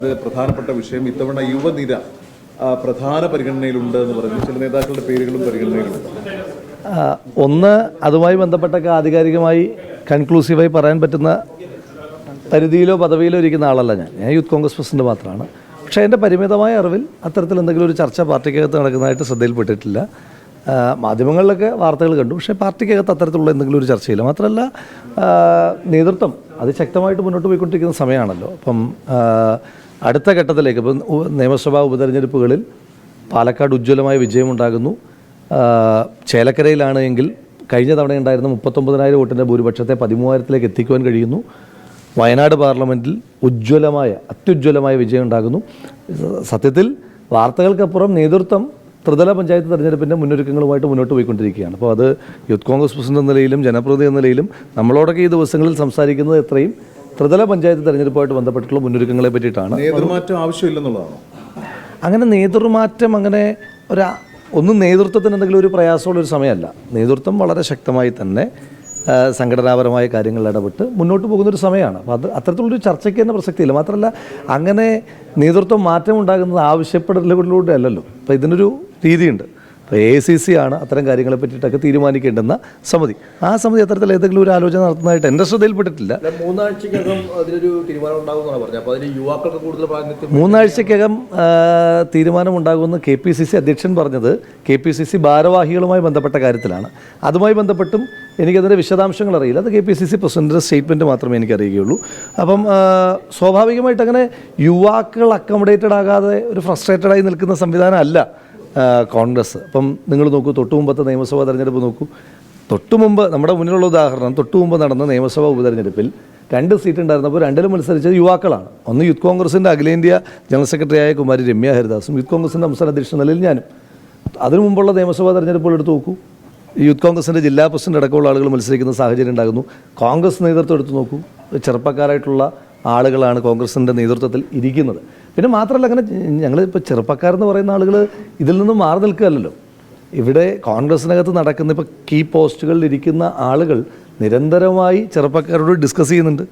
പ്രധാനപ്പെട്ട വിഷയം ഇത്തവണ യുവനിര പ്രധാന പരിഗണനയിലുണ്ട് എന്ന് പറഞ്ഞു. ചില നേതാക്കളുടെ പേരുകളും പരിഗണനയിലുണ്ട്. ഒന്ന്, അതുമായി ബന്ധപ്പെട്ടൊക്കെ ആധികാരികമായി കൺക്ലൂസീവായി പറയാൻ പറ്റുന്ന പരിധിയിലോ പദവിയിലോ ഇരിക്കുന്ന ആളല്ല ഞാൻ യൂത്ത് കോൺഗ്രസ് പ്രസിഡന്റ് മാത്രമാണ്. പക്ഷേ എൻ്റെ പരിമിതമായ അറിവിൽ അത്തരത്തിൽ എന്തെങ്കിലും ഒരു ചർച്ച പാർട്ടിക്കകത്ത് നടക്കുന്നതായിട്ട് ശ്രദ്ധയിൽപ്പെട്ടിട്ടില്ല. മാധ്യമങ്ങളിലൊക്കെ വാർത്തകൾ കണ്ടു, പക്ഷേ പാർട്ടിക്കകത്ത് അത്തരത്തിലുള്ള എന്തെങ്കിലും ഒരു ചർച്ചയില്ല. മാത്രമല്ല നേതൃത്വം അതിശക്തമായിട്ട് മുന്നോട്ട് പോയിക്കൊണ്ടിരിക്കുന്ന സമയമാണല്ലോ. അപ്പം അടുത്ത ഘട്ടത്തിലേക്ക് ഇപ്പം നിയമസഭാ ഉപതെരഞ്ഞെടുപ്പുകളിൽ പാലക്കാട് ഉജ്ജ്വലമായ വിജയമുണ്ടാകുന്നു. ചേലക്കരയിലാണ് എങ്കിൽ കഴിഞ്ഞ തവണ ഉണ്ടായിരുന്ന 39,000 വോട്ടിൻ്റെ ഭൂരിപക്ഷത്തെ 13,000-ലേക്ക് എത്തിക്കുവാൻ കഴിയുന്നു. വയനാട് പാർലമെൻറ്റിൽ അത്യുജ്വലമായ വിജയം ഉണ്ടാകുന്നു. സത്യത്തിൽ വാർത്തകൾക്കപ്പുറം നേതൃത്വം ത്രിതല പഞ്ചായത്ത് തെരഞ്ഞെടുപ്പിൻ്റെ മുന്നൊരുക്കങ്ങളുമായിട്ട് മുന്നോട്ട് പോയിക്കൊണ്ടിരിക്കുകയാണ്. അപ്പോൾ അത് യൂത്ത് കോൺഗ്രസ് പ്രസിഡന്റ് എന്ന നിലയിലും ജനപ്രതിനിധി എന്ന നിലയിലും നമ്മളോടൊക്കെ ഈ ദിവസങ്ങളിൽ സംസാരിക്കുന്നത് എത്രയും ത്രിതല പഞ്ചായത്ത് തെരഞ്ഞെടുപ്പുമായിട്ട് ബന്ധപ്പെട്ടിട്ടുള്ള മുന്നൊരുക്കങ്ങളെ പറ്റിയിട്ടാണ്. നേതൃമാറ്റം ആവശ്യമില്ലെന്നുള്ളതാണ്. അങ്ങനെ നേതൃമാറ്റം അങ്ങനെ ഒന്നും നേതൃത്വത്തിന് എന്തെങ്കിലും ഒരു പ്രയാസമുള്ളൊരു സമയമല്ല. നേതൃത്വം വളരെ ശക്തമായി തന്നെ സംഘടനാപരമായ കാര്യങ്ങളിൽ ഇടപെട്ട് മുന്നോട്ട് പോകുന്നൊരു സമയമാണ്. അപ്പോൾ അത്തരത്തിലുള്ളൊരു ചർച്ചയ്ക്ക് തന്നെ പ്രസക്തിയില്ല. മാത്രമല്ല അങ്ങനെ നേതൃത്വം മാറ്റം ഉണ്ടാകുന്നത് ആവശ്യപ്പെടലുകളിലൂടെ അല്ലല്ലോ. അപ്പോൾ ഇതിനൊരു രീതിയുണ്ട്. അപ്പോൾ AICC ആണ് അത്തരം കാര്യങ്ങളെ പറ്റിയിട്ടൊക്കെ തീരുമാനിക്കേണ്ടുന്ന സമിതി. ആ സമിതി അത്തരത്തിൽ ഏതെങ്കിലും ഒരു ആലോചന നടത്തുന്നതായിട്ട് എൻ്റെ ശ്രദ്ധയിൽപ്പെട്ടിട്ടില്ല. 3 ആഴ്ചക്കകം അതിനൊരു തീരുമാനം ഉണ്ടാകുമെന്നാണ് പറഞ്ഞത്. അപ്പോൾ അതിന് യുവാക്കൾക്ക് കൂടുതൽ പ്രാതിനിധ്യം 3 ആഴ്ചക്കകം തീരുമാനമുണ്ടാകുമെന്ന് KPCC അധ്യക്ഷൻ പറഞ്ഞത് KPCC ഭാരവാഹികളുമായി ബന്ധപ്പെട്ട കാര്യത്തിലാണ്. അതുമായി ബന്ധപ്പെട്ടും എനിക്കതിൻ്റെ വിശദാംശങ്ങൾ അറിയില്ല. അത് KPCC പ്രസിഡന്റിൻ്റെ സ്റ്റേറ്റ്മെൻറ്റ് മാത്രമേ എനിക്കറിയുകയുള്ളൂ. അപ്പം സ്വാഭാവികമായിട്ട് അങ്ങനെ യുവാക്കൾ അക്കോമഡേറ്റഡ് ആകാതെ ഒരു ഫ്രസ്ട്രേറ്റഡായി നിൽക്കുന്ന സംവിധാനം അല്ല കോൺഗ്രസ്. അപ്പം നിങ്ങൾ നോക്കൂ, തൊട്ടുമുമ്പത്തെ നിയമസഭാ തെരഞ്ഞെടുപ്പ് നോക്കൂ. തൊട്ടുമുമ്പ് നമ്മുടെ മുന്നിലുള്ള ഉദാഹരണം, തൊട്ടുമുമ്പ് നടന്ന നിയമസഭാ ഉപതെരഞ്ഞെടുപ്പിൽ 2 സീറ്റ് ഉണ്ടായിരുന്നപ്പോൾ 2-ലും മത്സരിച്ചത് യുവാക്കളാണ്. ഒന്ന് യൂത്ത് കോൺഗ്രസിൻ്റെ അഖിലേന്ത്യാ ജനറൽ സെക്രട്ടറിയായ കുമാരി രമ്യ ഹരിദാസും യൂത്ത് കോൺഗ്രസിൻ്റെ സംസ്ഥാന അധ്യക്ഷ നിലയിൽ ഞാനും. അതിനു മുമ്പുള്ള നിയമസഭാ തെരഞ്ഞെടുപ്പുകൾ എടുത്ത് നോക്കൂ, യൂത്ത് കോൺഗ്രസിൻ്റെ ജില്ലാ പ്രസിഡന്റ് അടക്കമുള്ള ആളുകൾ മത്സരിക്കുന്ന സാഹചര്യം ഉണ്ടാകുന്നു. കോൺഗ്രസ് നേതൃത്വം എടുത്തു നോക്കൂ, ചെറുപ്പക്കാരായിട്ടുള്ള ആളുകളാണ് കോൺഗ്രസിൻ്റെ നേതൃത്വത്തിൽ ഇരിക്കുന്നത്. പിന്നെ മാത്രമല്ല, അങ്ങനെ ഞങ്ങളിപ്പോൾ ചെറുപ്പക്കാരെന്ന് പറയുന്ന ആളുകൾ ഇതിൽ നിന്നും മാറി നിൽക്കുകയല്ലല്ലോ. ഇവിടെ കോൺഗ്രസിനകത്ത് നടക്കുന്ന ഇപ്പോൾ കീ പോസ്റ്റുകളിൽ ഇരിക്കുന്ന ആളുകൾ നിരന്തരമായി ചെറുപ്പക്കാരോട് ഡിസ്കസ് ചെയ്യുന്നുണ്ട്.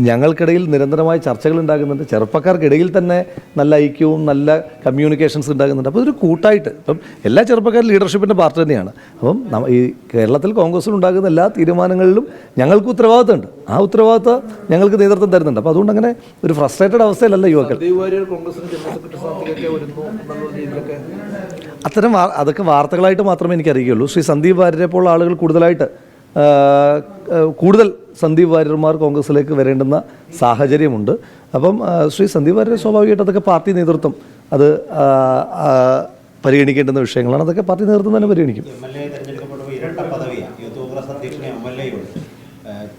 ഞങ്ങൾക്കിടയിൽ നിരന്തരമായ ചർച്ചകൾ ഉണ്ടാകുന്നുണ്ട്. ചെറുപ്പക്കാർക്കിടയിൽ തന്നെ നല്ല ഐക്യവും നല്ല കമ്മ്യൂണിക്കേഷൻസ് ഉണ്ടാകുന്നുണ്ട്. അപ്പോൾ ഇതൊരു കൂട്ടായിട്ട് ഇപ്പം എല്ലാ ചെറുപ്പക്കാരും ലീഡർഷിപ്പിൻ്റെ പാർട്ട് തന്നെയാണ്. അപ്പം ഈ കേരളത്തിൽ കോൺഗ്രസ്സിൽ ഉണ്ടാകുന്ന എല്ലാ തീരുമാനങ്ങളിലും ഞങ്ങൾക്ക് ഉത്തരവാദിത്തമുണ്ട്. ആ ഉത്തരവാദിത്തം ഞങ്ങൾക്ക് നേതൃത്വം തരുന്നുണ്ട്. അപ്പോൾ അതുകൊണ്ട് അങ്ങനെ ഒരു ഫ്രസ്ട്രേറ്റഡ് അവസ്ഥയിലല്ല യുവാക്കൾ. അതൊക്കെ വാർത്തകളായിട്ട് മാത്രമേ എനിക്കറിയുകയുള്ളൂ. ശ്രീ സന്ദീപ് വാര്യരെ പോലുള്ള ആളുകൾ കൂടുതൽ സന്ദീപ് വാര്യർമാർ കോൺഗ്രസിലേക്ക് വരേണ്ടുന്ന സാഹചര്യമുണ്ട്. അപ്പം ശ്രീ സന്ദീപ് വാര്യർ സ്വാഭാവികമായിട്ട് അതൊക്കെ പാർട്ടി നേതൃത്വം അത് പരിഗണിക്കേണ്ടുന്ന വിഷയങ്ങളാണ്. അതൊക്കെ പാർട്ടി നേതൃത്വം തന്നെ പരിഗണിക്കും.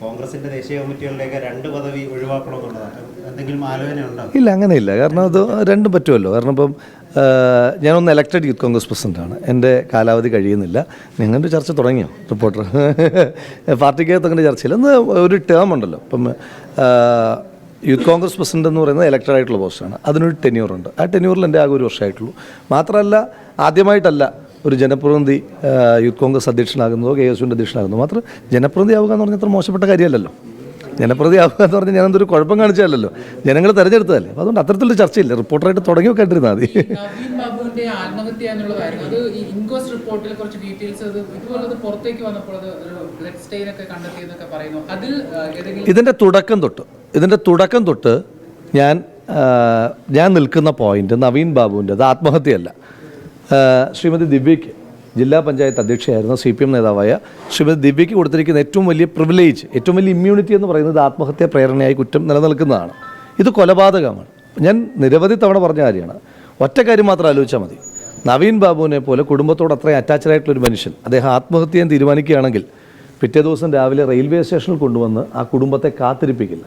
കോൺഗ്രസിന്റെ ദേശീയ കമ്മിറ്റികളിലേക്ക് 2 പദവി ഒഴിവാക്കണമെന്നുള്ളതാണ് എന്തെങ്കിലും ആലോചനയുണ്ടോ? ഇല്ല, അങ്ങനെയില്ല. കാരണം അത് രണ്ടും പറ്റുമല്ലോ. കാരണം ഇപ്പം ഞാനൊന്ന് ഇലക്റ്റഡ് യൂത്ത് കോൺഗ്രസ് പ്രസിഡന്റാണ്. എൻ്റെ കാലാവധി കഴിയുന്നില്ല. നിങ്ങളുടെ ചർച്ച തുടങ്ങിയോ റിപ്പോർട്ടർ? പാർട്ടിക്കകത്ത് അങ്ങനെ ചർച്ചയില്ല. ഒന്ന് ഒരു ടേം ഉണ്ടല്ലോ. ഇപ്പം യൂത്ത് കോൺഗ്രസ് പ്രസിഡന്റ് എന്ന് പറയുന്നത് ഇലക്റ്റഡ് ആയിട്ടുള്ള പോസ്റ്റാണ്. അതിനൊരു ടെന്യൂറുണ്ട്. ആ ടെന്യൂറിൽ എൻ്റെ ആകെ 1 വർഷമായിട്ടുള്ളൂ. മാത്രമല്ല, ആദ്യമായിട്ടല്ല ഒരു ജനപ്രതിനിധി യൂത്ത് കോൺഗ്രസ് അധ്യക്ഷനാകുന്നതോ KSUവിൻ്റെ അധ്യക്ഷനാകുന്നതോ. മാത്രം ജനപ്രതിനിധി ആവുക എന്ന് പറഞ്ഞാൽ അത്ര മോശപ്പെട്ട കാര്യമല്ലല്ലോ. ജനപ്രതിനിധി ആവുക എന്ന് പറഞ്ഞാൽ ഞാനെന്തൊരു കുഴപ്പം കാണിച്ചാലല്ലോ, ജനങ്ങൾ തെരഞ്ഞെടുത്തതല്ലേ. അപ്പോൾ അതുകൊണ്ട് അത്തരത്തിലൊരു ചർച്ചയില്ല. റിപ്പോർട്ടറായിട്ട് തുടങ്ങി വെക്കേണ്ടിരുന്നാൽ മതി. ഇതിൻ്റെ തുടക്കം തൊട്ട് ഞാൻ നിൽക്കുന്ന പോയിന്റ് നവീൻ ബാബുവിൻ്റെ അത് ആത്മഹത്യയല്ല. ശ്രീമതി ദിവ്യയ്ക്ക്, ജില്ലാ പഞ്ചായത്ത് അധ്യക്ഷയായിരുന്ന CPM നേതാവായ ശ്രീമതി ദിവ്യയ്ക്ക് കൊടുത്തിരിക്കുന്ന ഏറ്റവും വലിയ പ്രിവിലേജ്, ഏറ്റവും വലിയ ഇമ്മ്യൂണിറ്റി എന്ന് പറയുന്നത് ആത്മഹത്യാ പ്രേരണയായി കുറ്റം നിലനിൽക്കുന്നതാണ്. ഇത് കൊലപാതകമാണ്. ഞാൻ നിരവധി തവണ പറഞ്ഞ കാര്യമാണ്. ഒറ്റ കാര്യം മാത്രം ആലോചിച്ചാൽ മതി. നവീൻ ബാബുവിനെ പോലെ കുടുംബത്തോട് അത്രയും അറ്റാച്ച്ഡ് ആയിട്ടുള്ളൊരു മനുഷ്യൻ അദ്ദേഹം ആത്മഹത്യ ചെയ്യാൻ തീരുമാനിക്കുകയാണെങ്കിൽ പിറ്റേ ദിവസം രാവിലെ റെയിൽവേ സ്റ്റേഷനിൽ കൊണ്ടുവന്ന് ആ കുടുംബത്തെ കാത്തിരിപ്പിക്കില്ല.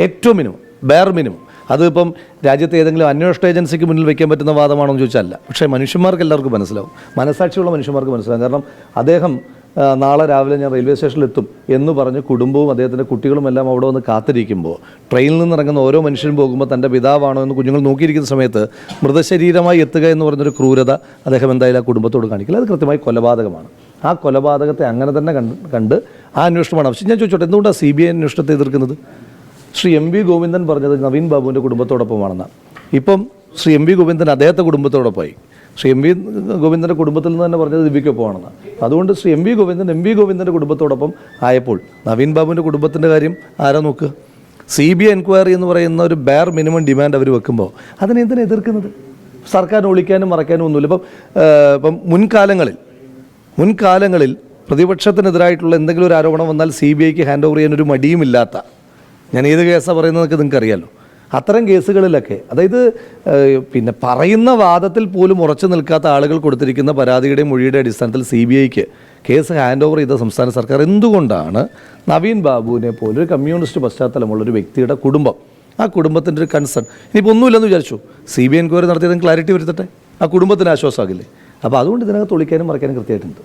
ഏറ്റവും മിനിമം, ബെയർ മിനിമം. അതിപ്പം രാജ്യത്തെ ഏതെങ്കിലും അന്വേഷണ ഏജൻസിക്ക് മുന്നിൽ വയ്ക്കാൻ പറ്റുന്ന വാദമാണോ എന്ന് ചോദിച്ചാൽ അല്ല. പക്ഷേ മനുഷ്യന്മാർക്ക് എല്ലാവർക്കും മനസ്സിലാവും, മനസാക്ഷിയുള്ള മനുഷ്യന്മാർക്ക് മനസ്സിലാവും. കാരണം അദ്ദേഹം നാളെ രാവിലെ ഞാൻ റെയിൽവേ സ്റ്റേഷനിലെത്തും എന്ന് പറഞ്ഞ് കുടുംബവും അദ്ദേഹത്തിൻ്റെ കുട്ടികളും എല്ലാം അവിടെ വന്ന് കാത്തിരിക്കുമ്പോൾ ട്രെയിനിൽ നിന്ന് ഇറങ്ങുന്ന ഓരോ മനുഷ്യനും പോകുമ്പോൾ തൻ്റെ പിതാവാണോ എന്ന് കുഞ്ഞുങ്ങൾ നോക്കിയിരിക്കുന്ന സമയത്ത് മൃതശരീരമായി എത്തുക എന്ന് പറയുന്നൊരു ക്രൂരത അദ്ദേഹം എന്തായാലും ആ കുടുംബത്തോട് കാണിക്കില്ല. അത് കൃത്യമായി കൊലപാതകമാണ്. ആ കൊലപാതകത്തെ അങ്ങനെ തന്നെ കണ്ട് ആ അന്വേഷണമാണ് ആവശ്യം. ഞാൻ ചോദിച്ചോട്ടെ, എന്തുകൊണ്ടാണ് CBI അന്വേഷണത്തെ എതിർക്കുന്നത്? ശ്രീ എം വി ഗോവിന്ദൻ പറഞ്ഞത് നവീൻ ബാബുവിൻ്റെ കുടുംബത്തോടൊപ്പമാണെന്നാണ്. ഇപ്പം ശ്രീ എം വി ഗോവിന്ദൻ അദ്ദേഹത്തെ കുടുംബത്തോടൊപ്പമായി. ശ്രീ എം വി ഗോവിന്ദൻ്റെ കുടുംബത്തിൽ നിന്ന് തന്നെ പറഞ്ഞത് ദിവ്യക്കൊപ്പമാണെന്ന്. അതുകൊണ്ട് ശ്രീ എം വി ഗോവിന്ദൻ്റെ കുടുംബത്തോടൊപ്പം ആയപ്പോൾ നവീൻ ബാബുവിൻ്റെ കുടുംബത്തിൻ്റെ കാര്യം ആരാ നോക്കുക? CBI എൻക്വയറി എന്ന് പറയുന്ന ഒരു ബെയർ മിനിമം ഡിമാൻഡ് അവർ വെക്കുമ്പോൾ അതിനെ എന്തിനാണ് എതിർക്കുന്നത്? സർക്കാരിനെ ഒളിക്കാനും മറയ്ക്കാനും ഒന്നുമില്ല. ഇപ്പം മുൻകാലങ്ങളിൽ പ്രതിപക്ഷത്തിനെതിരായിട്ടുള്ള എന്തെങ്കിലും ഒരു ആരോപണം വന്നാൽ CBIക്ക് ഹാൻഡ് ഓവർ ചെയ്യാൻ ഒരു മടിയുമില്ലാത്ത, ഞാൻ ഏത് കേസാണ് പറയുന്നതൊക്കെ നിങ്ങൾക്ക് അറിയാമല്ലോ, അത്തരം കേസുകളിലൊക്കെ, അതായത് പിന്നെ പറയുന്ന വാദത്തിൽ പോലും ഉറച്ചു നിൽക്കാത്ത ആളുകൾ കൊടുത്തിരിക്കുന്ന പരാതിയുടെയും മൊഴിയുടെ അടിസ്ഥാനത്തിൽ CBIക്ക് കേസ് ഹാൻഡ് ഓവർ ചെയ്ത സംസ്ഥാന സർക്കാർ എന്തുകൊണ്ടാണ് നവീൻ ബാബുവിനെ പോലെ ഒരു കമ്മ്യൂണിസ്റ്റ് പശ്ചാത്തലമുള്ളൊരു വ്യക്തിയുടെ കുടുംബം, ആ കുടുംബത്തിൻ്റെ ഒരു കൺസേൺ, ഇനിയിപ്പോൾ ഒന്നുമില്ലെന്ന് വിചാരിച്ചു, CBI എൻക്വയറി നടത്തിയതും ക്ലാരിറ്റി വരുത്തട്ടെ, ആ കുടുംബത്തിന് ആശ്വാസമാകില്ലേ? അപ്പോൾ അതുകൊണ്ട് ഇതിനകത്ത് ഒളിക്കാനും മറയ്ക്കാനും കൃത്യമായിട്ടുണ്ട്.